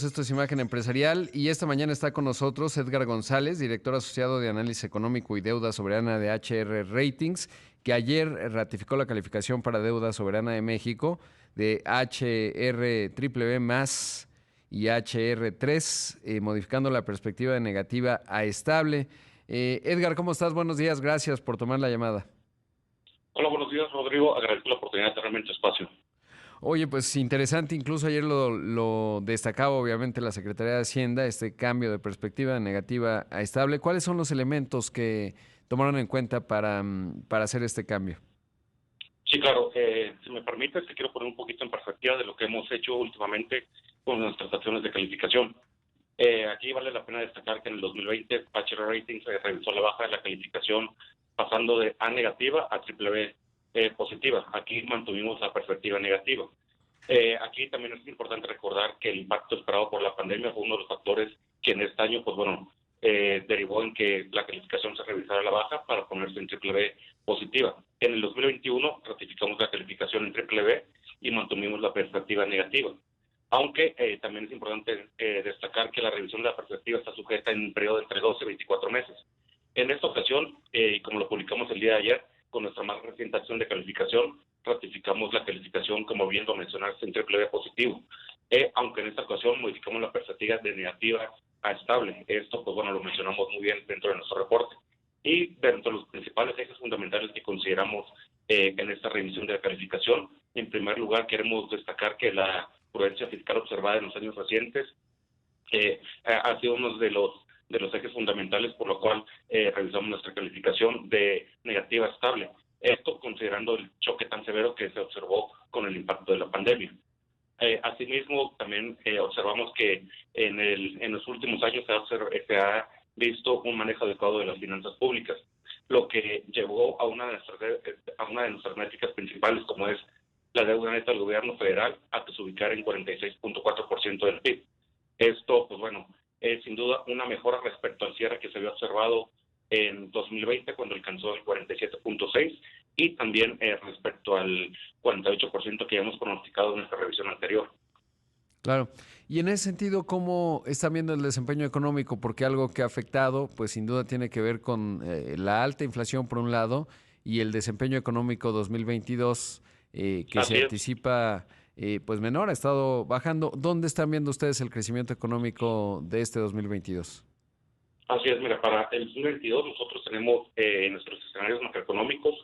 Esto es Imagen Empresarial y esta mañana está con nosotros Edgar González, director asociado de Análisis Económico y Deuda Soberana de HR Ratings, que ayer ratificó la calificación para deuda soberana de México de HR BBB más y HR3, modificando la perspectiva de negativa a estable. Edgar, ¿cómo estás? Buenos días, gracias por tomar la llamada. Hola, buenos días, Rodrigo. Agradezco la oportunidad de tenerme en tu espacio. Oye, pues interesante, incluso ayer lo destacaba obviamente la Secretaría de Hacienda, este cambio de perspectiva negativa a estable. ¿Cuáles son los elementos que tomaron en cuenta para hacer este cambio? Sí, claro. Si me permites, te quiero poner un poquito en perspectiva de lo que hemos hecho últimamente con nuestras acciones de calificación. Aquí vale la pena destacar que en el 2020 HR Ratings revisó la baja de la calificación pasando de A negativa a triple B positiva. Aquí mantuvimos la perspectiva negativa. Aquí también es importante recordar que el impacto esperado por la pandemia fue uno de los factores que en este año, pues bueno, derivó en que la calificación se revisara a la baja para ponerse en triple B positiva. En el 2021 ratificamos la calificación en triple B y mantuvimos la perspectiva negativa. Aunque también es importante destacar que la revisión de la perspectiva está sujeta en un periodo de entre 12 y 24 meses. En esta ocasión, y como lo publicamos el día de ayer, con nuestra más reciente acción de calificación, ratificamos la calificación, como bien lo mencionaste, en triple B positivo. Aunque en esta ocasión modificamos la perspectiva de negativa a estable. Esto, pues bueno, lo mencionamos muy bien dentro de nuestro reporte. Y dentro de los principales ejes fundamentales que consideramos en esta revisión de la calificación, en primer lugar queremos destacar que la prudencia fiscal observada en los años recientes ha sido uno de los ejes fundamentales por lo cual revisamos nuestra calificación de negativa a estable. Esto considerando el choque tan severo que se observó con el impacto de la pandemia. Asimismo, también observamos que en los últimos años se ha visto un manejo adecuado de las finanzas públicas, lo que llevó a una de nuestras métricas principales, como es la deuda neta del gobierno federal, a que se ubicara en 46.4% del PIB. Esto, pues bueno, es sin duda una mejora respecto al cierre que se había observado en 2020, cuando alcanzó el 47.6%, y también respecto al 48% que habíamos pronosticado en nuestra revisión anterior. Claro. Y en ese sentido, ¿cómo están viendo el desempeño económico? Porque algo que ha afectado, pues sin duda tiene que ver con la alta inflación por un lado y el desempeño económico 2022 que se Así es. anticipa pues menor, ha estado bajando. ¿Dónde están viendo ustedes el crecimiento económico de este 2022? Así es, mira, para el 2022 nosotros tenemos nuestros escenarios macroeconómicos,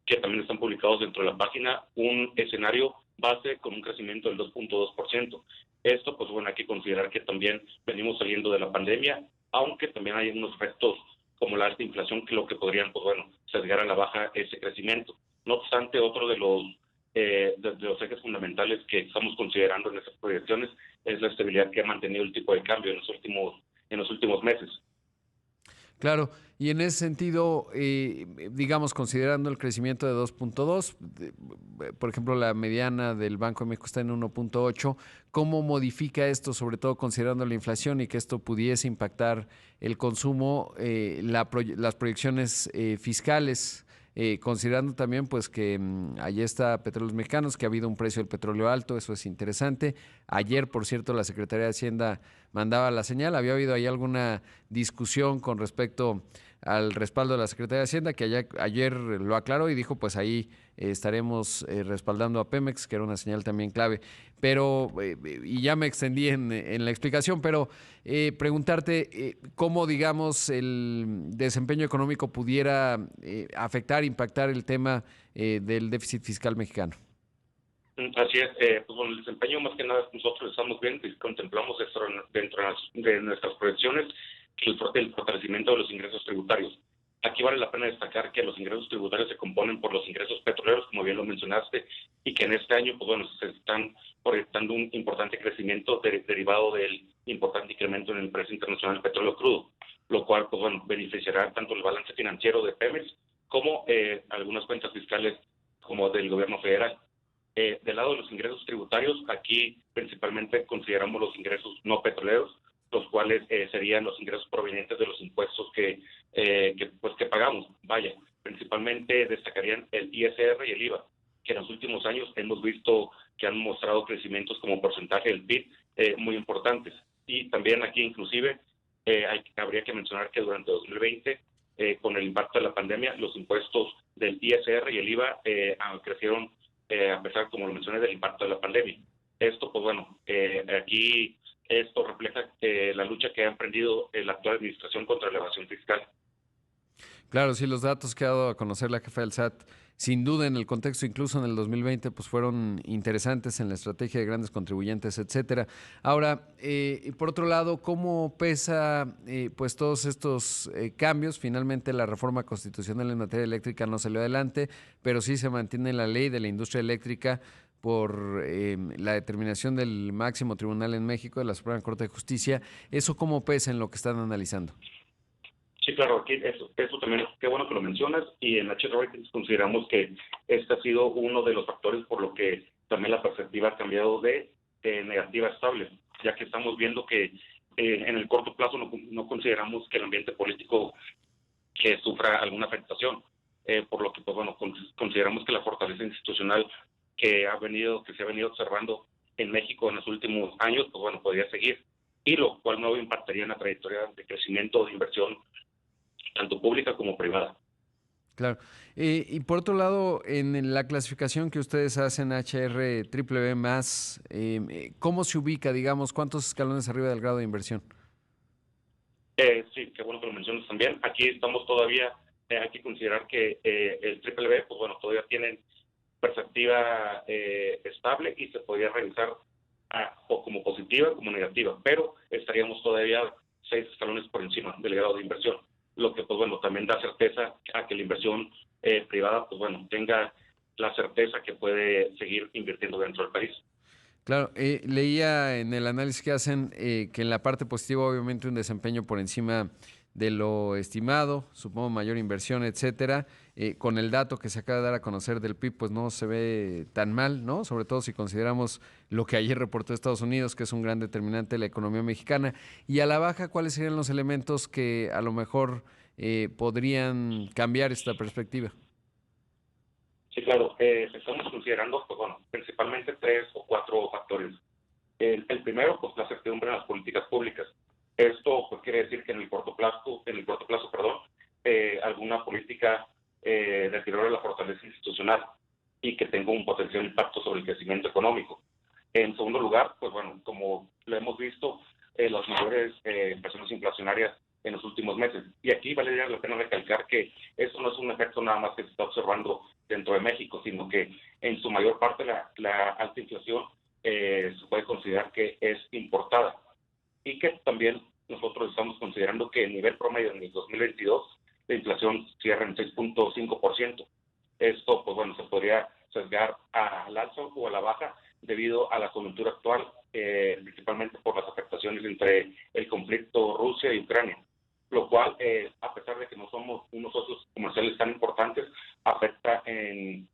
que también están publicados dentro de la página, un escenario base con un crecimiento del 2.2%. Esto, pues bueno, hay que considerar que también venimos saliendo de la pandemia, aunque también hay unos efectos como la alta inflación que lo que podrían, pues bueno, sesgar a la baja ese crecimiento. No obstante, otro de los ejes fundamentales que estamos considerando en estas proyecciones es la estabilidad que ha mantenido el tipo de cambio en los últimos meses. Claro, y en ese sentido, digamos, considerando el crecimiento de 2.2, por ejemplo, la mediana del Banco de México está en 1.8, ¿cómo modifica esto, sobre todo considerando la inflación y que esto pudiese impactar el consumo, las proyecciones fiscales? Considerando también pues que allí está Petróleos Mexicanos, que ha habido un precio del petróleo alto, eso es interesante. Ayer, por cierto, la Secretaría de Hacienda mandaba la señal, había habido ahí alguna discusión con respecto al respaldo de la Secretaría de Hacienda, que ayer lo aclaró y dijo, pues ahí estaremos respaldando a Pemex, que era una señal también clave. Pero, y ya me extendí en la explicación, pero preguntarte cómo, digamos, el desempeño económico pudiera afectar, impactar el tema del déficit fiscal mexicano. Así es, pues bueno, el desempeño más que nada nosotros estamos viendo y contemplamos esto dentro de nuestras proyecciones, el fortalecimiento de los ingresos tributarios. Aquí vale la pena destacar que los ingresos tributarios se componen por los ingresos petroleros, como bien lo mencionaste, y que en este año, pues bueno, se están proyectando un importante crecimiento derivado del importante incremento en el precio internacional del petróleo crudo, lo cual, pues bueno, beneficiará tanto el balance financiero de Pemex como algunas cuentas fiscales como del gobierno federal. Del lado de los ingresos tributarios, aquí principalmente consideramos los ingresos no petroleros, los cuales serían los ingresos provenientes de los impuestos que pagamos. Vaya, principalmente destacarían el ISR y el IVA, que en los últimos años hemos visto que han mostrado crecimientos como porcentaje del PIB muy importantes. y también aquí inclusive habría que mencionar que durante 2020, con el impacto de la pandemia, los impuestos del ISR y el IVA crecieron a pesar, como lo mencioné, del impacto de la pandemia. Esto, pues bueno, aquí esto refleja la lucha que ha emprendido la actual administración contra la evasión fiscal. Claro, sí, los datos que ha dado a conocer la jefa del SAT, sin duda en el contexto, incluso en el 2020, pues fueron interesantes en la estrategia de grandes contribuyentes, etcétera. Ahora, y por otro lado, ¿cómo pesa pues todos estos cambios? Finalmente la reforma constitucional en materia eléctrica no salió adelante, pero sí se mantiene la ley de la industria eléctrica por la determinación del máximo tribunal en México, de la Suprema Corte de Justicia. ¿Eso cómo pesa en lo que están analizando? Sí, claro, aquí eso también, qué bueno que lo mencionas, y en HR Ratings consideramos que este ha sido uno de los factores por lo que también la perspectiva ha cambiado de negativa a estable, ya que estamos viendo que en el corto plazo no consideramos que el ambiente político que sufra alguna afectación, por lo que pues bueno, consideramos que la fortaleza institucional que se ha venido observando en México en los últimos años, pues bueno, podría seguir, y lo cual no impactaría en la trayectoria de crecimiento de inversión tanto pública como privada. Claro. Y por otro lado, en la clasificación que ustedes hacen HR triple B más, ¿cómo se ubica, digamos, cuántos escalones arriba del grado de inversión? Sí, qué bueno que lo mencionas también. Aquí estamos todavía, hay que considerar que el triple B, pues bueno, todavía tienen perspectiva estable y se podría revisar o como positiva como negativa, pero estaríamos todavía 6 escalones por encima del grado de inversión, lo que pues bueno también da certeza a que la inversión privada pues bueno tenga la certeza que puede seguir invirtiendo dentro del país. Claro, leía en el análisis que hacen que en la parte positiva obviamente un desempeño por encima de lo estimado, supongo mayor inversión, etcétera. Con el dato que se acaba de dar a conocer del PIB, pues no se ve tan mal, ¿no? Sobre todo si consideramos lo que ayer reportó Estados Unidos, que es un gran determinante de la economía mexicana. Y a la baja, ¿cuáles serían los elementos que a lo mejor podrían cambiar esta perspectiva? Sí, claro, estamos considerando pues bueno principalmente 3 o 4 factores. El primero, pues la certidumbre en las políticas públicas. Esto pues quiere decir que en el corto plazo, perdón, alguna política deteriore la fortaleza institucional y que tenga un potencial impacto sobre el crecimiento económico. En segundo lugar, pues bueno, como lo hemos visto, las mayores presiones inflacionarias en los últimos meses. Y aquí vale la pena recalcar que esto no es un efecto nada más que se está observando dentro de México, sino que en su mayor parte la alta inflación se puede considerar que es importada y que también nosotros estamos considerando que el nivel promedio en el 2022 la inflación cierra en 6.5%. Esto, pues bueno, se podría sesgar al alza o a la baja debido a la coyuntura actual, principalmente por las afectaciones entre el conflicto Rusia y Ucrania, lo cual, a pesar de que no somos unos socios comerciales tan importantes, afecta en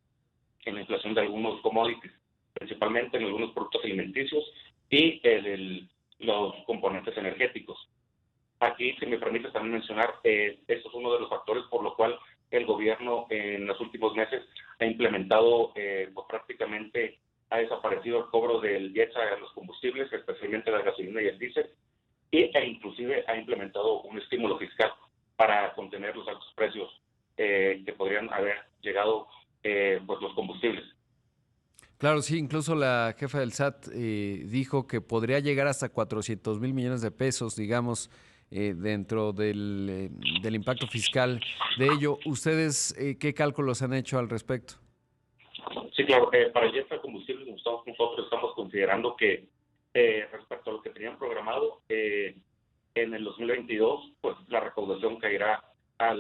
la inflación de algunos commodities, principalmente en algunos productos alimenticios y los componentes energéticos. Aquí, si me permites también mencionar, esto es uno de los factores por lo cual el gobierno en los últimos meses ha implementado, pues prácticamente ha desaparecido el cobro del IEPS a los combustibles, especialmente la gasolina y el diésel, e inclusive ha implementado un estímulo fiscal para contener los altos precios que podrían haber llegado pues los combustibles. Claro, sí, incluso la jefa del SAT dijo que podría llegar hasta 400 mil millones de pesos, digamos, dentro del impacto fiscal de ello. ¿Ustedes qué cálculos han hecho al respecto? Sí, claro. Para el IEPS a combustibles nosotros estamos considerando que respecto a lo que tenían programado en el 2022, pues la recaudación caerá a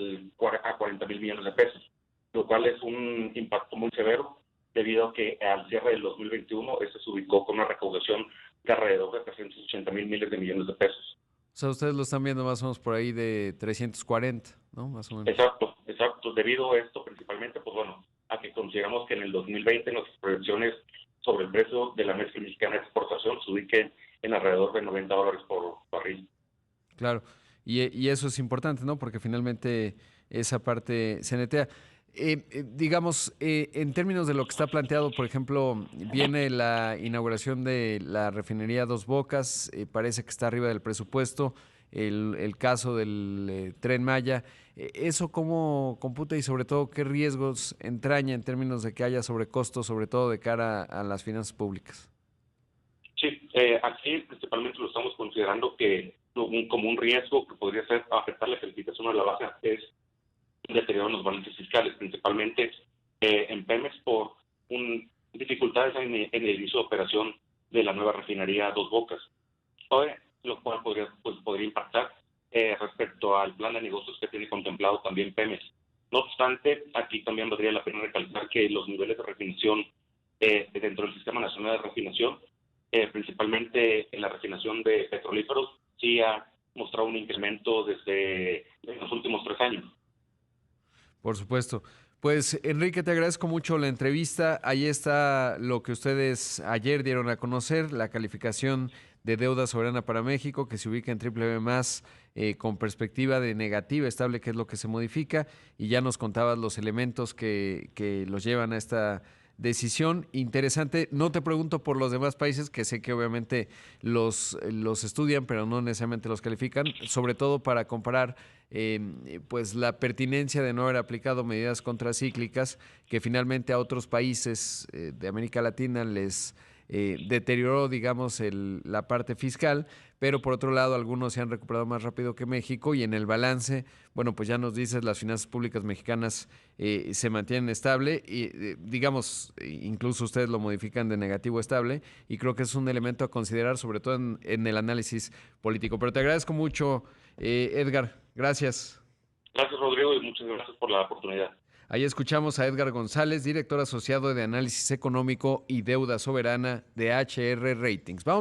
40 mil millones de pesos, lo cual es un impacto muy severo debido a que al cierre del 2021 este se ubicó con una recaudación de alrededor de 380 mil miles de millones de pesos. O sea, ustedes lo están viendo más o menos por ahí de 340, ¿no? Más o menos. Exacto, exacto. Debido a esto principalmente, pues bueno, a que consideramos que en el 2020 nuestras proyecciones sobre el precio de la mezcla mexicana de exportación se ubiquen en alrededor de $90 por barril. Claro, y eso es importante, ¿no? Porque finalmente esa parte se netea. Digamos, en términos de lo que está planteado, por ejemplo, viene la inauguración de la refinería Dos Bocas, parece que está arriba del presupuesto, el caso del Tren Maya, ¿eso cómo computa y sobre todo qué riesgos entraña en términos de que haya sobrecostos, sobre todo de cara a las finanzas públicas? Sí, aquí principalmente lo estamos considerando que como un riesgo que podría ser afectar la calificación de la baja es un deterioro en los balances fiscales, principalmente en Pemex por dificultades en el inicio de operación de la nueva refinería Dos Bocas, lo cual podría impactar respecto al plan de negocios que tiene contemplado también Pemex. No obstante, aquí también valdría la pena recalcar que los niveles de refinación dentro del Sistema Nacional de Refinación, principalmente en la refinación de petrolíferos, sí ha mostrado un incremento desde los últimos 3 años. Por supuesto. Pues Enrique, te agradezco mucho la entrevista. Ahí está lo que ustedes ayer dieron a conocer, la calificación de deuda soberana para México, que se ubica en BBB+, con perspectiva de negativa estable, que es lo que se modifica, y ya nos contabas los elementos que los llevan a esta decisión. Interesante. No te pregunto por los demás países, que sé que obviamente los estudian, pero no necesariamente los califican, sobre todo para comparar pues la pertinencia de no haber aplicado medidas contracíclicas que finalmente a otros países de América Latina les deterioró, digamos, la parte fiscal, pero por otro lado algunos se han recuperado más rápido que México y en el balance, bueno, pues ya nos dices, las finanzas públicas mexicanas se mantienen estable y digamos, incluso ustedes lo modifican de negativo a estable y creo que es un elemento a considerar, sobre todo en el análisis político. Pero te agradezco mucho, Edgar. Gracias. Gracias, Rodrigo, y muchas gracias por la oportunidad. Ahí escuchamos a Edgar González, director asociado de Análisis Económico y Deuda Soberana de HR Ratings. Vamos